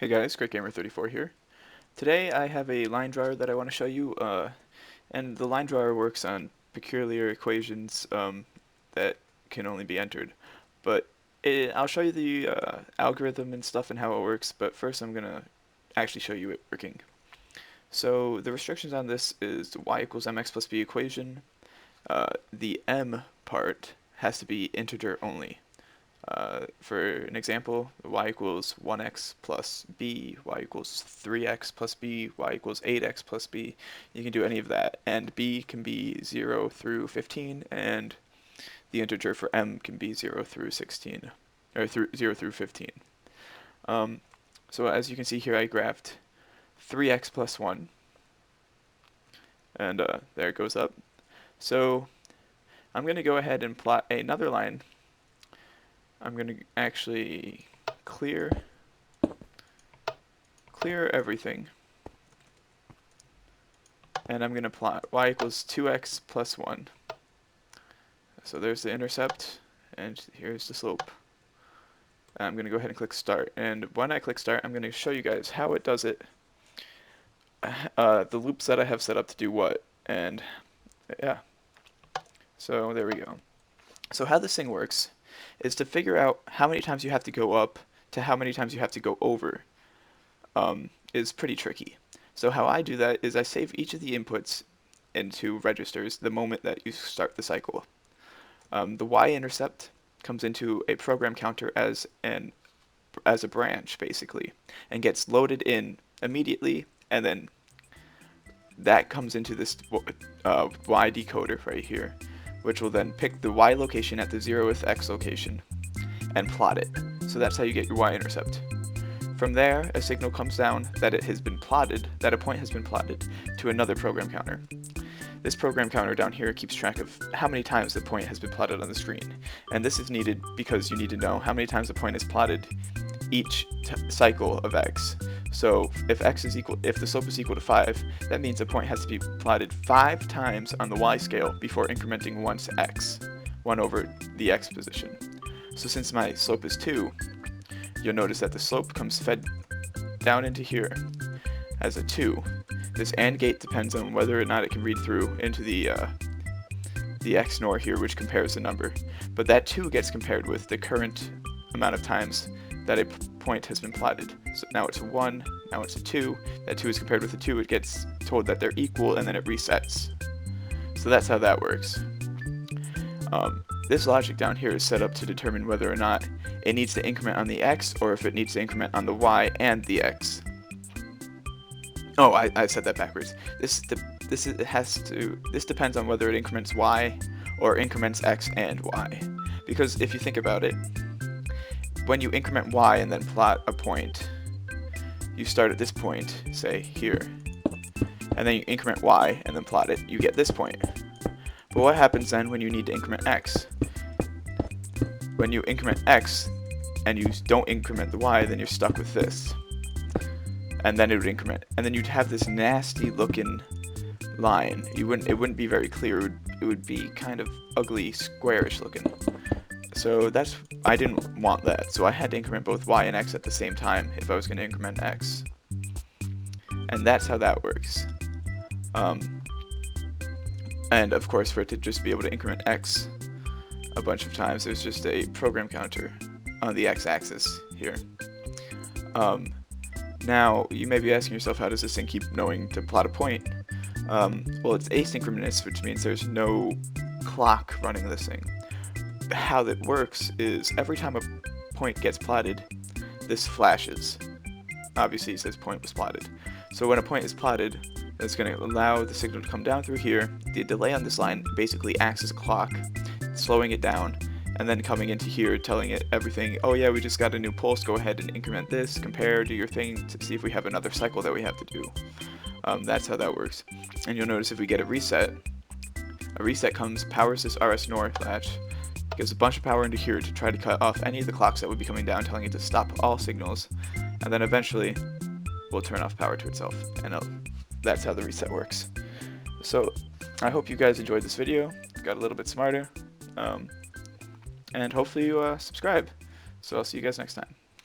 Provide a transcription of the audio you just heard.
Hey guys, GreatGamer34 here. Today I have a line drawer that I want to show you, and the line drawer works on peculiar equations that can only be entered. But I'll show you the algorithm and stuff and how it works, but first I'm going to actually show you it working. So the restrictions on this is the y equals mx plus b equation. The m part has to be integer only. For an example, y equals 1x plus b, y equals 3x plus b, y equals 8x plus b. You can do any of that, and b can be 0 through 15, and the integer for m can be 0 through 16, or 0 through 15. So as you can see here, I graphed 3x plus 1, and there it goes up. So I'm going to go ahead and plot another line. I'm going to actually clear everything, and I'm going to plot y equals 2x plus 1. So there's the intercept, and here's the slope. I'm going to go ahead and click start, and when I click start, I'm going to show you guys how it does it, the loops that I have set up to do what, and yeah. So there we go. So how this thing works is to figure out how many times you have to go up to how many times you have to go over is pretty tricky. So how I do that is I save each of the inputs into registers the moment that you start the cycle. The y-intercept comes into a program counter as a branch, basically, and gets loaded in immediately, and then that comes into this y decoder right here, which will then pick the y location at the 0th x location and plot it. So that's how you get your y-intercept. From there, a signal comes down that it has been plotted, that a point has been plotted, to another program counter. This program counter down here keeps track of how many times the point has been plotted on the screen, and this is needed because you need to know how many times the point is plotted each cycle of x. So if the slope is equal to 5, that means the point has to be plotted 5 times on the y scale before incrementing once x, 1 over the x position. So since my slope is 2, you'll notice that the slope comes fed down into here as a 2. This AND gate depends on whether or not it can read through into the XNOR here, which compares the number. But that 2 gets compared with the current amount of times that a point has been plotted. So now it's a 1, now it's a 2. That 2 is compared with a 2, it gets told that they're equal, and then it resets. So that's how that works. This logic down here is set up to determine whether or not it needs to increment on the x, or if it needs to increment on the y and the x. Oh, I said that backwards. This depends on whether it increments y or increments x and y. Because if you think about it, when you increment y and then plot a point, you start at this point, say here, and then you increment y and then plot it, you get this point. But what happens then when you need to increment x? When you increment x and you don't increment the y, then you're stuck with this. And then it would increment, and then you'd have this nasty looking line. It wouldn't be very clear. It would be kind of ugly, squarish looking. So I didn't want that. So I had to increment both y and x at the same time if I was going to increment x. And that's how that works. And of course, for it to just be able to increment x a bunch of times, there's just a program counter on the x-axis here. Now, you may be asking yourself, how does this thing keep knowing to plot a point? Well, it's asynchronous, which means there's no clock running this thing. How that works is every time a point gets plotted, this flashes. Obviously, it says point was plotted. So when a point is plotted, it's going to allow the signal to come down through here. The delay on this line basically acts as a clock, slowing it down, and then coming into here, telling it everything. Oh yeah, we just got a new pulse, go ahead and increment this, compare, do your thing to see if we have another cycle that we have to do. That's how that works. And you'll notice if we get a reset comes, powers this RS-NOR latch, gives a bunch of power into here to try to cut off any of the clocks that would be coming down, telling it to stop all signals, and then eventually will turn off power to itself, and that's how the reset works. So I hope you guys enjoyed this video, got a little bit smarter, and hopefully you subscribe. So I'll see you guys next time.